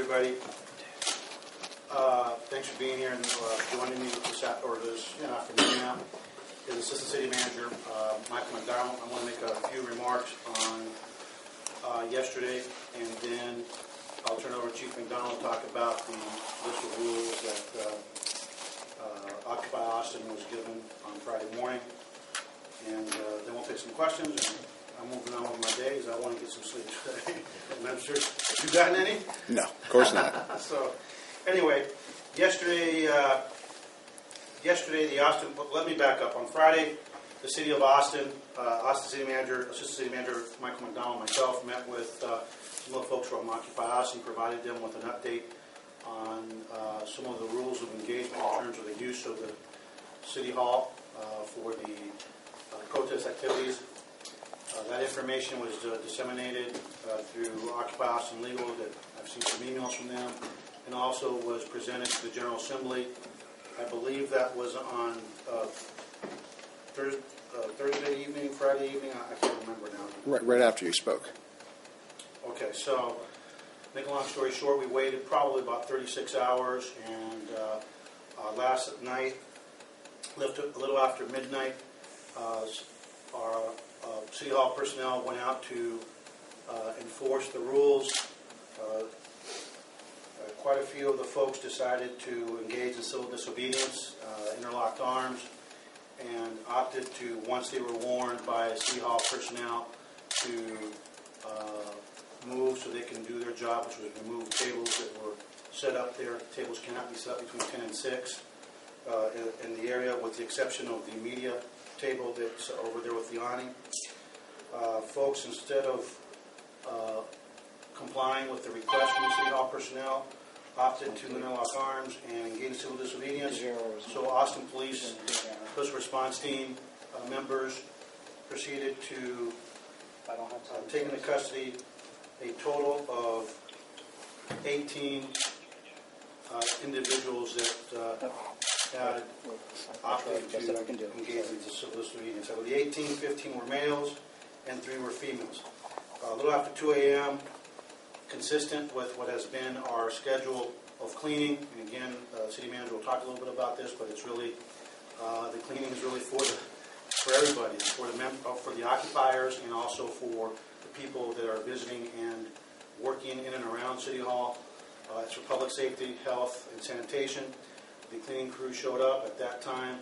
everybody. Thanks for being here and joining me this afternoon now. As Assistant City Manager Michael McDonald, I want to make a few remarks on yesterday, and then I'll turn it over to Chief McDonald to talk about the list of rules that Occupy Austin was given on Friday morning, and then we'll take some questions. And I'm moving on with my days. I want to get some sleep today. Ministers, you gotten any? No, of course not. So, anyway, yesterday the Austin. Let me back up. On Friday, the City of Austin, Austin City Manager, Assistant City Manager Michael McDonald, myself met with some of the folks from Occupy Austin, provided them with an update on some of the rules of engagement in terms of the use of the City Hall for the protest activities. That information was disseminated through Occupy Austin Legal. That I've seen some emails from them, and also was presented to the General Assembly. I believe that was on Thursday evening, Friday evening. I can't remember now. Right after you spoke. Okay, so make a long story short, we waited probably about 36 hours, and last night, left a little after midnight, our City Hall personnel went out to enforce the rules. Quite a few of the folks decided to engage in civil disobedience, interlocked arms, and opted to, once they were warned by City Hall personnel, to move so they can do their job, which was remove tables that were set up there. Tables cannot be set up between 10 and 6 in the area, with the exception of the media table that's over there with the awning. Folks, instead of complying with the request from the City Hall personnel, opted to interlock arms and engage in civil disobedience. So Austin Police Special Response Team members proceeded to take into custody a total of 18 individuals that had opted to engage in civil disobedience. Out of the 18, 15 were males and 3 were females. A little after 2 a.m., consistent with what has been our schedule of cleaning, and again, the City Manager will talk a little bit about this, but it's really, the cleaning is really for everybody. It's for the occupiers, and also for the people that are visiting and working in and around City Hall. It's for public safety, health, and sanitation. The cleaning crew showed up at that time.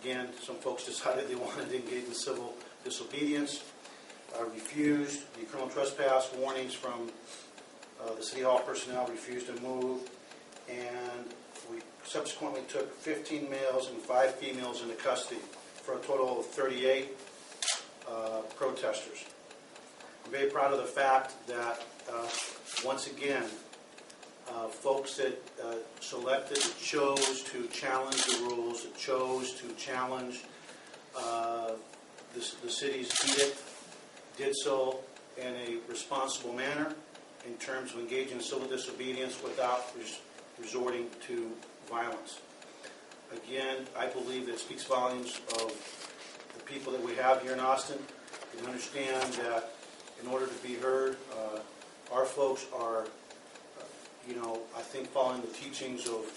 Again, some folks decided they wanted to engage in civil disobedience. Refused. The criminal trespass warnings from the City Hall personnel refused to move, and we subsequently took 15 males and 5 females into custody for a total of 38 protesters. I'm very proud of the fact that once again, folks that chose to challenge the rules, that chose to challenge the city's edict, did so in a responsible manner in terms of engaging in civil disobedience without resorting to violence. Again, I believe that speaks volumes of the people that we have here in Austin, and understand that in order to be heard, our folks are, I think, following the teachings of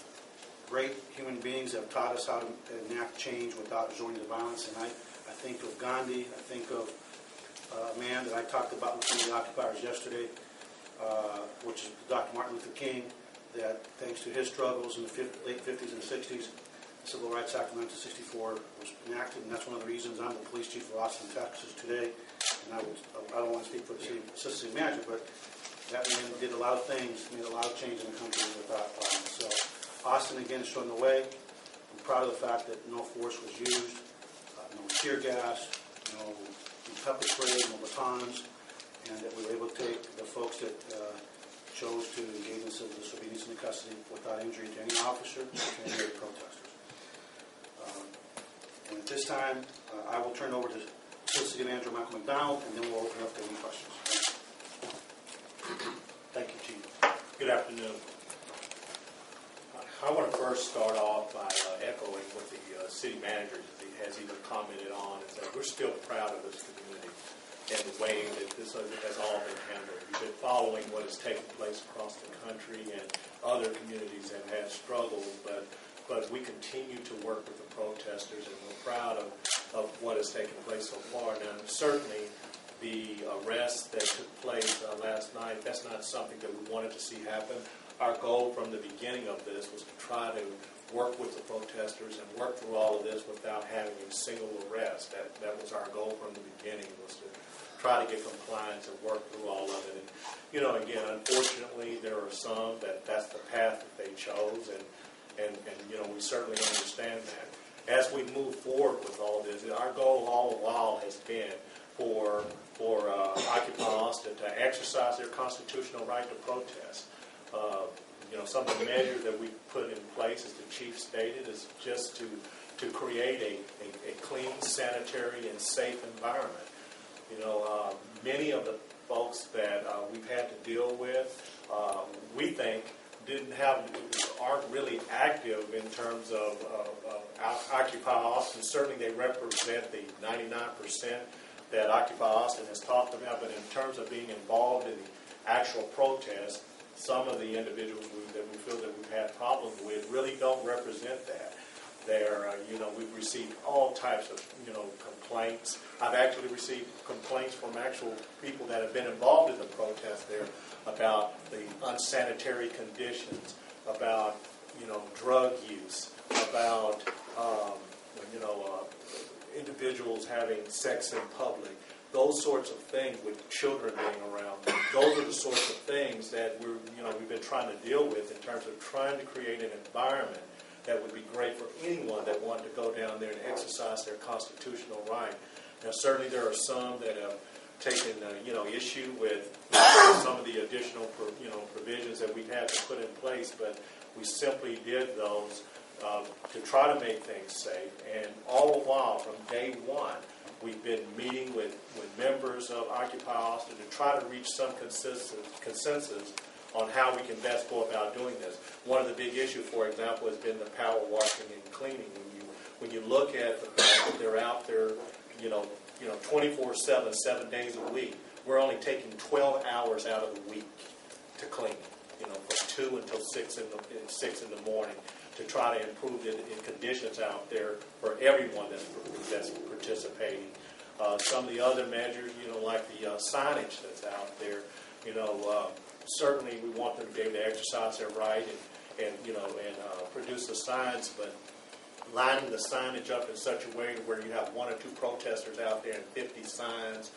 great human beings that have taught us how to enact change without resorting to violence. And I think of Gandhi. I think of a man that I talked about with some of the occupiers yesterday, which is Dr. Martin Luther King, that thanks to his struggles in the late 50s and 60s, the Civil Rights Act of 1964 was enacted, and that's one of the reasons I'm the Police Chief of Austin, Texas today. And I don't want to speak for the Assistant City Manager, but that man did a lot of things, made a lot of change in the country without violence. So Austin, again, is showing the way. I'm proud of the fact that no force was used, no tear gas, no pepper spray, no batons, and that we were able to take the folks that chose to engage in civil disobedience into custody without injury to any officer or to any other protesters. And at this time, I will turn over to City Manager Michael McDonald, and then we'll open up to any questions. Thank you, Chief. Good afternoon. I want to first start off by echoing what the city manager has even commented on, is that we're still proud of this community. and the way that this has all been handled. We've been following what has taken place across the country, and other communities have had struggles, but we continue to work with the protesters, and we're proud of what has taken place so far. Now, certainly, the arrest that took place last night, that's not something that we wanted to see happen. Our goal from the beginning of this was to try to work with the protesters and work through all of this without having a single arrest. That was our goal from the beginning, was to try to get compliance and work through all of it. And, again, unfortunately, there are some that's the path that they chose, and we certainly understand that. As we move forward with all this, our goal all the while has been for Occupy Austin to exercise their constitutional right to protest. Some of the measures that we put in place, as the chief stated, is just to create a clean, sanitary, and safe environment. Many of the folks that we've had to deal with, we think, aren't really active in terms of Occupy Austin. Certainly they represent the 99% that Occupy Austin has talked about, but in terms of being involved in the actual protest, some of the individuals that we feel that we've had problems with really don't represent that. We've received all types of, complaints. I've actually received complaints from actual people that have been involved in the protest there about the unsanitary conditions, about, drug use, about, individuals having sex in public, those sorts of things, with children being around. Those are the sorts of things that we've been trying to deal with in terms of trying to create an environment that would be great for anyone that wanted to go down there and exercise their constitutional right. Now, certainly there are some that have taken, issue with some of the additional, provisions that we've had to put in place, but we simply did those to try to make things safe. And all the while, from day one, we've been meeting with members of Occupy Austin to try to reach some consensus on how we can best go about doing this. One of the big issues, for example, has been the power washing and cleaning. When you look at the fact that they're out there, 24/7, 7 days a week, we're only taking 12 hours out of the week to clean, from 2 until 6 in the morning, to try to improve the conditions out there for everyone that's participating. Some of the other measures, like the signage that's out there, certainly we want them to be able to exercise their right and produce the signs, but lining the signage up in such a way to where you have 1 or 2 protesters out there and 50 signs,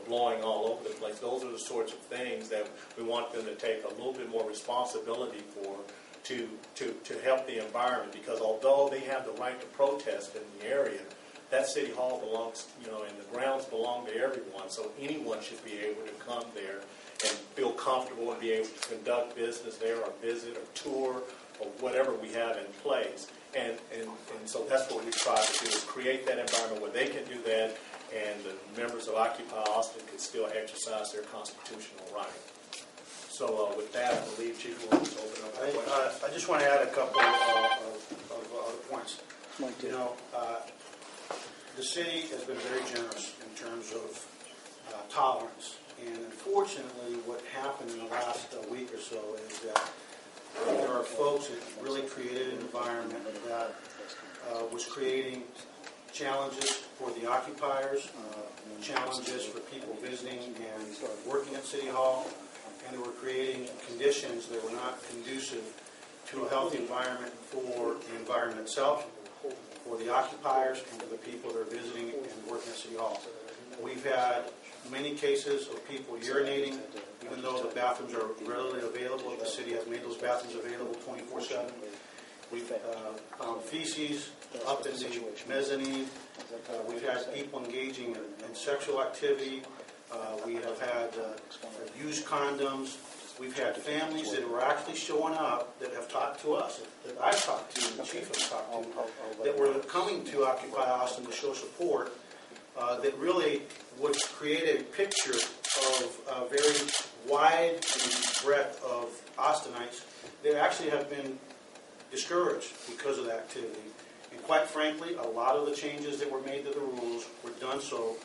blowing all over the place. Those are the sorts of things that we want them to take a little bit more responsibility for to help the environment, because although they have the right to protest in the area, that city hall belongs, and the grounds belong to everyone, so anyone should be able to come there and feel comfortable and be able to conduct business there, or visit, or tour, or whatever we have in place. And so that's what we try to do, is create that environment where they can do that, and the members of Occupy Austin can still exercise their constitutional right. So with that, I believe Chief will just open up the questions. I just want to add a couple of other points. The city has been very generous in terms of tolerance. And unfortunately, what happened in the last week or so is that there are folks that really created an environment that was creating challenges for the occupiers, challenges for people visiting and working at City Hall, and they were creating conditions that were not conducive to a healthy environment for the environment itself, for the occupiers, and for the people that are visiting and working at City Hall. We've had many cases of people urinating, even though the bathrooms are readily available. The city has made those bathrooms available 24/7. We've found feces up in the mezzanine. We've had people engaging in sexual activity. We have had used condoms. We've had families that were actually showing up that have talked to us, that I've talked to, and the chief has talked to, that were coming to Occupy Austin to show support, that really would create a picture of a very wide breadth of Austinites that actually have been discouraged because of that activity. And quite frankly, a lot of the changes that were made to the rules were done so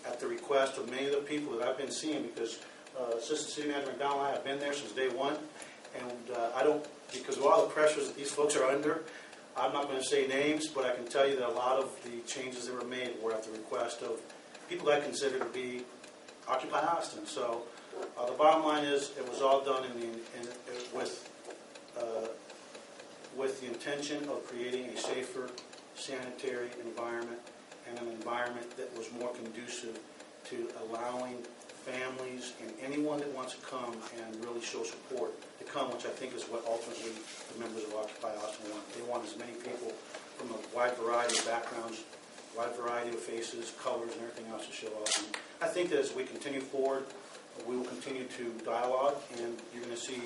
at the request of many of the people that I've been seeing, because Assistant City Manager McDonald and I have been there since day one, and I don't, because of all the pressures that these folks are under, I'm not going to say names, but I can tell you that a lot of the changes that were made were at the request of people that I consider to be Occupy Austin. So the bottom line is, it was all done with the intention of creating a safer, sanitary environment, and an environment that was more conducive to allowing families and anyone that wants to come and really show support to come, which I think is what ultimately the members of Occupy Austin want. They want as many people from a wide variety of backgrounds, wide variety of faces, colors, and everything else to show up. And I think that as we continue forward, we will continue to dialogue, and you're going to see,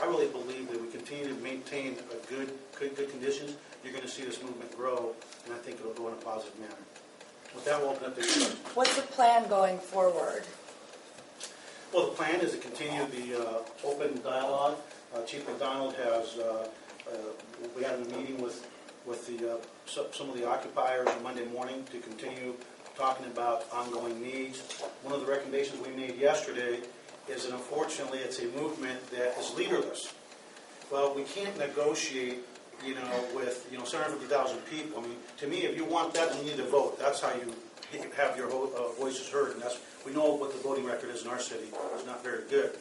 I really believe that we continue to maintain a good conditions, you're going to see this movement grow, and I think it'll go in a positive manner. With that, we'll open up the discussion. What's the plan going forward? Well, the plan is to continue the open dialogue. Chief McDonald has, we had a meeting with the some of the occupiers on Monday morning to continue talking about ongoing needs. One of the recommendations we made yesterday is that unfortunately it's a movement that is leaderless. Well, we can't negotiate, with 750,000 people. I mean, to me, if you want that, you need to vote. That's how you have your voices heard, and we know what the voting record is in our city. It's not very good.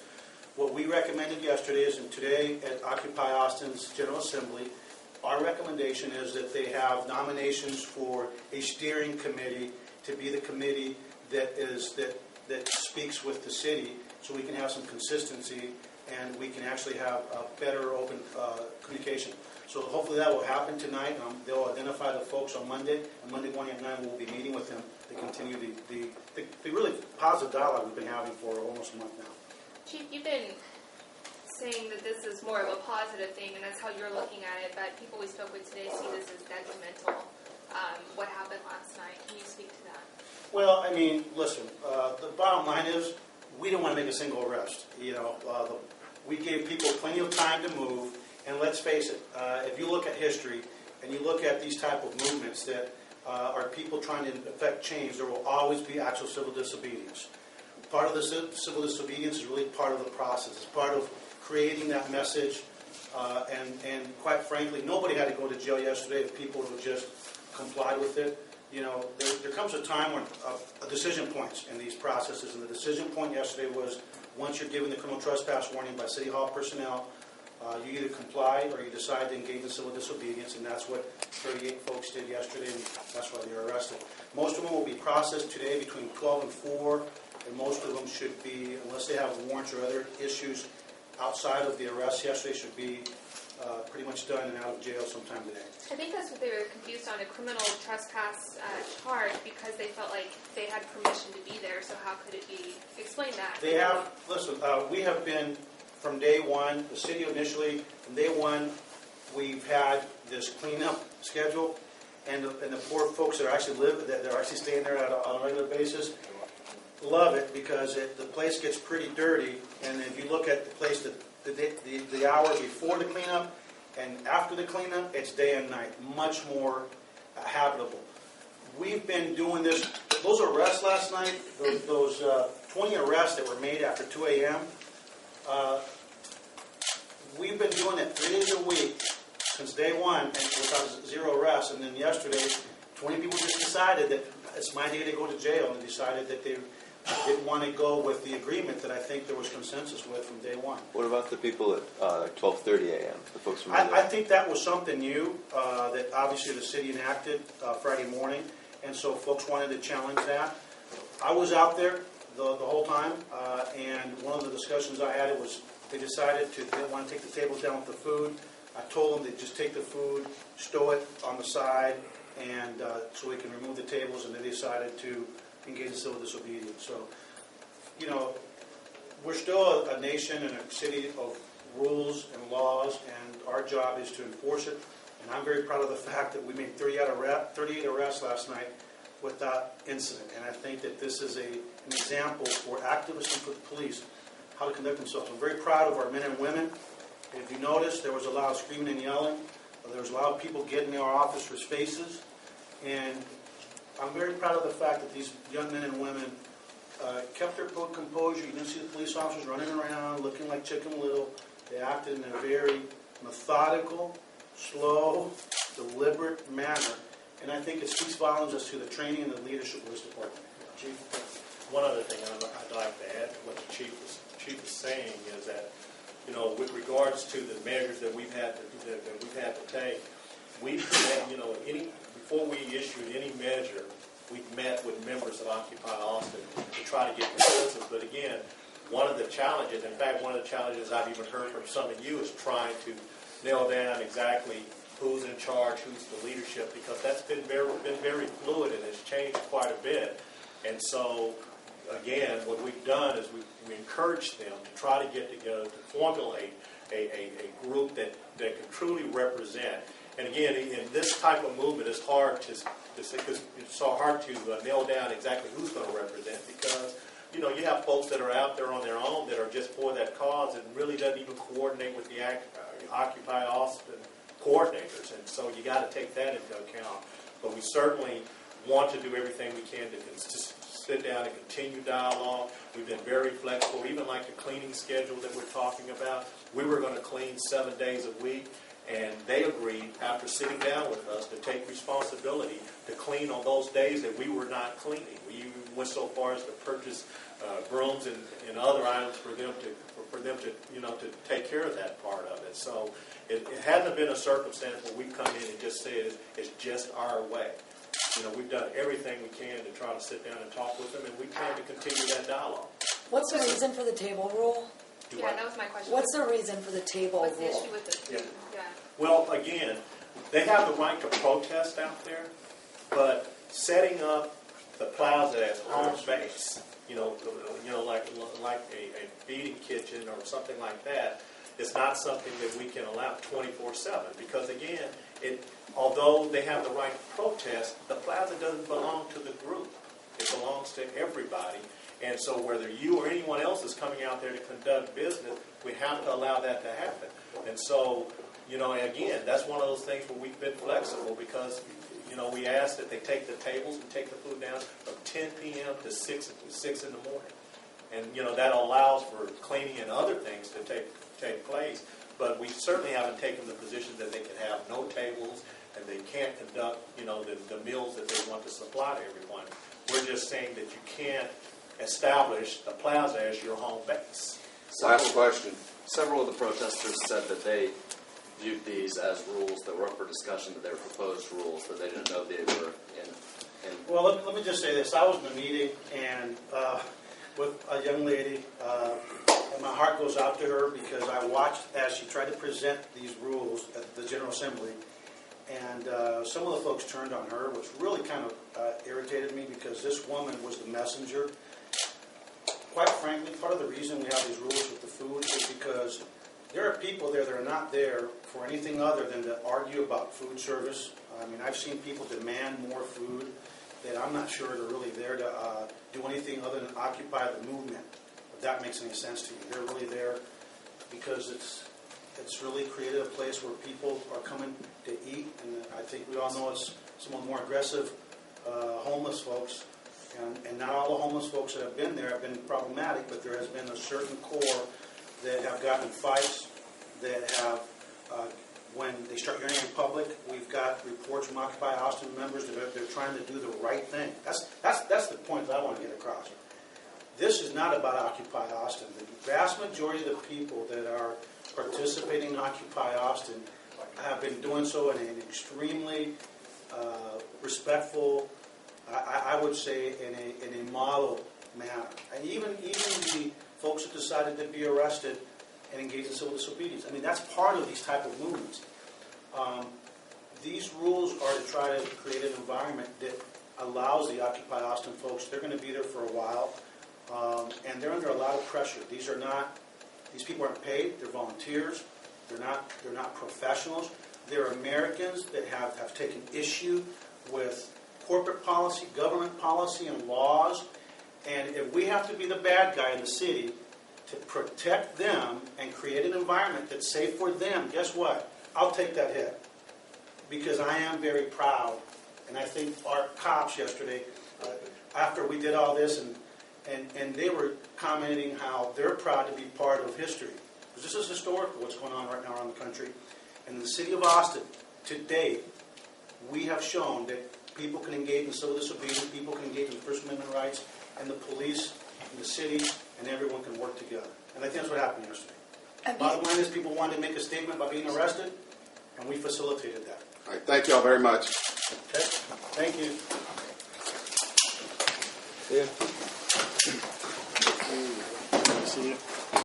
What we recommended yesterday is, and today at Occupy Austin's General Assembly, our recommendation is that they have nominations for a steering committee to be the committee that speaks with the city, so we can have some consistency and we can actually have a better open communication. So hopefully that will happen tonight. They'll identify the folks on Monday, and Monday morning at 9 we'll be meeting with them to continue the really positive dialogue we've been having for almost a month now. Chief, you've been saying that this is more of a positive thing, and that's how you're looking at it, but people we spoke with today see this as detrimental. What happened last night? Can you speak to that? Well, I mean, listen, the bottom line is we don't want to make a single arrest. We gave people plenty of time to move, and let's face it, if you look at history and you look at these type of movements that are people trying to effect change, there will always be actual civil disobedience. Part of the civil disobedience is really part of the process. It's part of creating that message, and quite frankly, nobody had to go to jail yesterday if people would just comply with it. There comes a time when a decision points in these processes, and the decision point yesterday was once you're given the criminal trespass warning by City Hall personnel, you either comply or you decide to engage in civil disobedience, and that's what 38 folks did yesterday, and that's why they were arrested. Most of them will be processed today between 12 and 4, and most of them should be, unless they have warrants or other issues outside of the arrest yesterday, should be pretty much done and out of jail sometime today. I think that's what they were confused on, a criminal trespass charge, because they felt like they had permission to be there, so how could it be? Explain that. They have, listen, we have been, from day one, the city initially, from day one, we've had this cleanup schedule, and the poor folks that are actually staying there on a regular basis, love it because the place gets pretty dirty, and if you look at the place the hour before the cleanup and after the cleanup, it's day and night, much more habitable. We've been doing this. Those arrests last night, those 20 arrests that were made after 2 a.m., we've been doing it 3 days a week since day one, and without 0 arrests. And then yesterday, 20 people just decided that it's my day to go to jail, and decided that they didn't want to go with the agreement that I think there was consensus with from day one. What about the people at 12:30 a.m., the folks from I think that was something new that obviously the city enacted Friday morning, and so folks wanted to challenge that. I was out there the whole time, and one of the discussions I had, it was they decided they didn't want to take the tables down with the food. I told them to just take the food, stow it on the side, and so we can remove the tables, and they decided to engage in civil disobedience. So, we're still a nation and a city of rules and laws, and our job is to enforce it. And I'm very proud of the fact that we made 38 arrests last night without incident. And I think that this is an example for activists and for the police how to conduct themselves. I'm very proud of our men and women. If you notice, there was a lot of screaming and yelling. There was a lot of people getting in our officers' faces. And I'm very proud of the fact that these young men and women kept their composure. You didn't see the police officers running around looking like Chicken Little. They acted in a very methodical, slow, deliberate manner. And I think it speaks volumes as to the training and the leadership of this department. Chief? One other thing I'd like to add to what the chief is saying is that, you know, with regards to the measures that we've had to take, we've had, you know, before we issued any measure, we've met with members of Occupy Austin to try to get consensus. But again, one of the challenges, in fact, one of the challenges I've even heard from some of you is trying to nail down exactly who's in charge, who's the leadership, because that's been very fluid and has changed quite a bit. And so, again, what we've done is we encouraged them to try to get together to formulate a group that can truly represent. And again, in this type of movement, it's hard to say, because it's so hard to nail down exactly who's going to represent, because you know, you have folks that are out there on their own that are just for that cause and really doesn't even coordinate with the Occupy Austin coordinators. And so you got to take that into account. But we certainly want to do everything we can to sit down and continue dialogue. We've been very flexible, even like the cleaning schedule that we're talking about. We were going to clean 7 days a week, and they agreed, after sitting down with us, to take responsibility to clean on those days that we were not cleaning. We went so far as to purchase brooms and other items for them to you know, to take care of that part of it. So it hasn't been a circumstance where we've come in and just said it's just our way. You know, we've done everything we can to try to sit down and talk with them, and we plan to continue that dialogue. What's the reason for the table rule? Yeah, that was my question. What's the reason for the table What's the rule? issue with the food? Yeah. Well, again, they have the right to protest out there, but setting up the plaza as home base, you know, like a feeding kitchen or something like that, is not something that we can allow 24/7. Because again, although they have the right to protest, the plaza doesn't belong to the group. It belongs to everybody. And so whether you or anyone else is coming out there to conduct business, we have to allow that to happen. And so, you know, again, that's one of those things where we've been flexible because, you know, we ask that they take the tables and take the food down from 10 p.m. to 6 in the morning. And, you know, that allows for cleaning and other things to take place. But we certainly haven't taken the position that they can have no tables and they can't conduct, you know, the meals that they want to supply to everyone. We're just saying that you can't establish the plaza as your home base. Last question. Several of the protesters said that they viewed these as rules that were up for discussion, that they were proposed rules, that they didn't know they were in. Well, let me just say this. I was in a meeting and with a young lady, and my heart goes out to her because I watched as she tried to present these rules at the General Assembly, and some of the folks turned on her, which really kind of irritated me because this woman was the messenger. Quite frankly, part of the reason we have these rules with the food is because there are people there that are not there for anything other than to argue about food service. I mean, I've seen people demand more food that I'm not sure they're really there to do anything other than occupy the movement, if that makes any sense to you. They're really there because it's really created a place where people are coming to eat, and I think we all know it's some of the more aggressive homeless folks. And not all the homeless folks that have been there have been problematic, but there has been a certain core that have gotten in fights, that have, when they start hearing in public, we've got reports from Occupy Austin members that they're trying to do the right thing. That's the point that I want to get across. This is not about Occupy Austin. The vast majority of the people that are participating in Occupy Austin have been doing so in an extremely respectful, I would say in a model manner. And even the folks that decided to be arrested and engage in civil disobedience. I mean, that's part of these type of movements. These rules are to try to create an environment that allows the Occupy Austin folks, they're going to be there for a while, and they're under a lot of pressure. These people aren't paid, they're volunteers, they're not professionals. They're Americans that have taken issue with corporate policy, government policy, and laws. And if we have to be the bad guy in the city to protect them and create an environment that's safe for them, guess what? I'll take that hit. Because I am very proud And I think our cops yesterday, after we did all this, and they were commenting how they're proud to be part of history. Because this is historical, what's going on right now around the country. And in the city of Austin, to date, we have shown that people can engage in civil disobedience, people can engage in First Amendment rights, and the police, and the city, and everyone can work together. And I think that's what happened yesterday. Bottom line is people wanted to make a statement about being arrested, and we facilitated that. All right, thank you all very much. Okay? Thank you. Yeah.